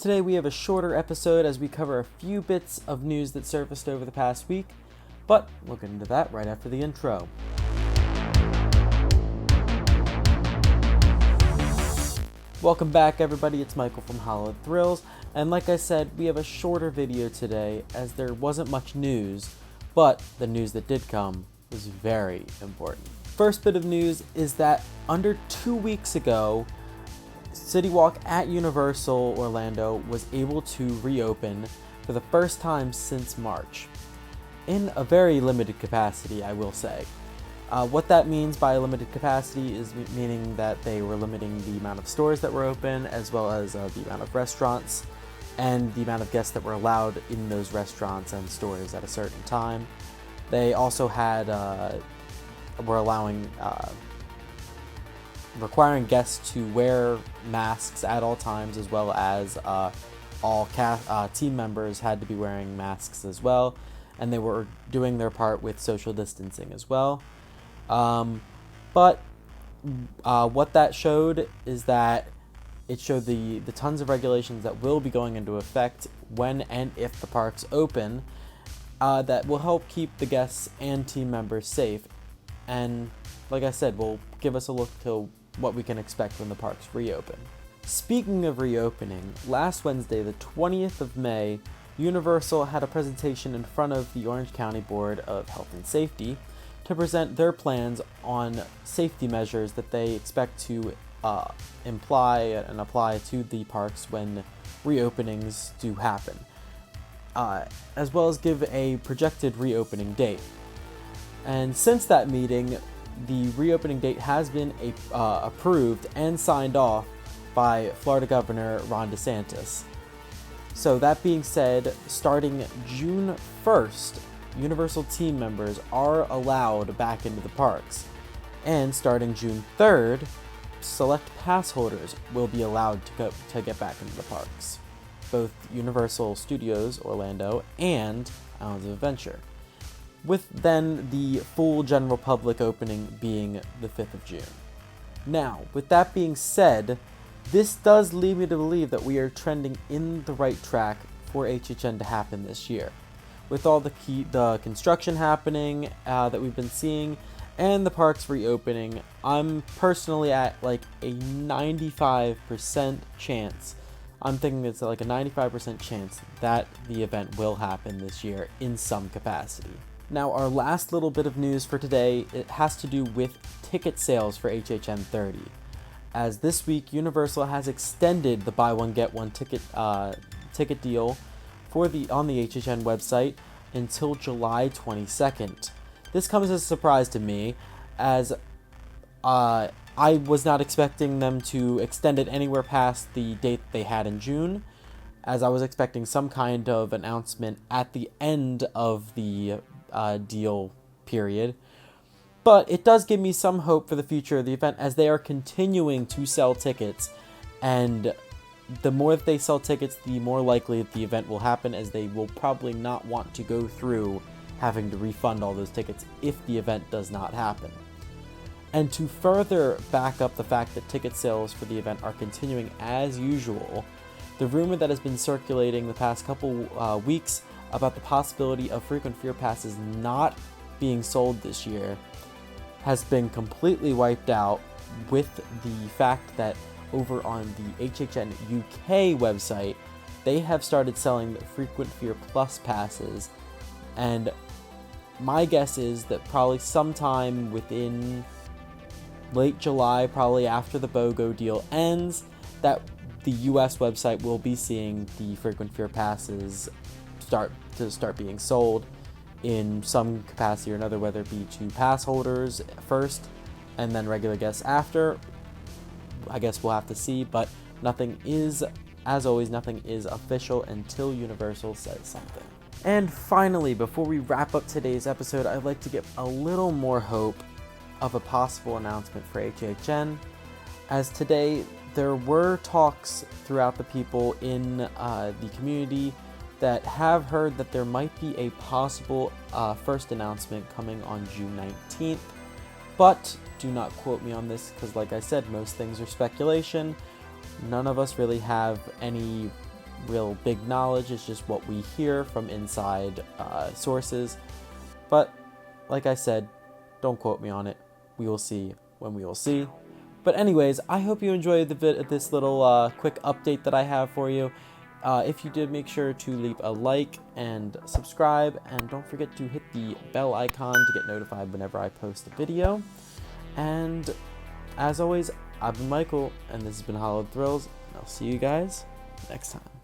Today we have a shorter episode as we cover a few bits of news that surfaced over the past week, but we'll get into that right after the intro. Welcome back everybody, it's Michael from Hollowed Thrills, and like I said, we have a shorter video today as there wasn't much news, but the news that did come was very important. First bit of news is that under 2 weeks ago, City Walk at Universal Orlando was able to reopen for the first time since March. In a very limited capacity, I will say. What that means by limited capacity is meaning that they were limiting the amount of stores that were open, as well as the amount of restaurants and the amount of guests that were allowed in those restaurants and stores at a certain time. They also were allowing requiring guests to wear masks at all times, as well as all team members had to be wearing masks as well, and they were doing their part with social distancing as well. But what that showed is that it showed the tons of regulations that will be going into effect when and if the parks open that will help keep the guests and team members safe, and like I said, will give us a look to what we can expect when the parks reopen. Speaking of reopening, last Wednesday, the 20th of May, Universal had a presentation in front of the Orange County Board of Health and Safety to present their plans on safety measures that they expect to apply to the parks when reopenings do happen, as well as give a projected reopening date. And since that meeting, the reopening date has been approved and signed off by Florida Governor Ron DeSantis. So that being said, starting June 1st, Universal team members are allowed back into the parks. And starting June 3rd, select pass holders will be allowed to get back into the parks. Both Universal Studios Orlando and Islands of Adventure, with then the full general public opening being the 5th of June. Now, with that being said, this does lead me to believe that we are trending in the right track for HHN to happen this year. With all the construction happening that we've been seeing and the parks reopening, I'm personally at like a 95% chance. I'm thinking it's like a 95% chance that the event will happen this year in some capacity. Now, our last little bit of news for today, it has to do with ticket sales for HHN 30. As this week, Universal has extended the buy one get one ticket deal on the HHN website until July 22nd. This comes as a surprise to me, as I was not expecting them to extend it anywhere past the date they had in June, as I was expecting some kind of announcement at the end of the deal period. But it does give me some hope for the future of the event, as they are continuing to sell tickets, and the more that they sell tickets, the more likely that the event will happen, as they will probably not want to go through having to refund all those tickets if the event does not happen. And to further back up the fact that ticket sales for the event are continuing as usual, the rumor that has been circulating the past couple weeks about the possibility of frequent fear passes not being sold this year has been completely wiped out, with the fact that over on the HHN UK website, they have started selling the Frequent Fear Plus passes, and my guess is that probably sometime within late July, probably after the BOGO deal ends, that the US website will be seeing the Frequent Fear passes start being sold in some capacity or another, whether it be to pass holders first and then regular guests after. I guess we'll have to see, but nothing is, as always, nothing is official until Universal says something. And finally, before we wrap up today's episode, I'd like to give a little more hope of a possible announcement for HHN, as today there were talks throughout the people in the community that have heard that there might be a possible first announcement coming on June 19th, but do not quote me on this, because like I said, most things are speculation. None of us really have any real big knowledge. It's just what we hear from inside sources. But like I said, don't quote me on it. We will see when we will see. But anyways, I hope you enjoyed this little quick update that I have for you. If you did, make sure to leave a like and subscribe, and don't forget to hit the bell icon to get notified whenever I post a video. And as always, I've been Michael, and this has been Hollowed Thrills, and I'll see you guys next time.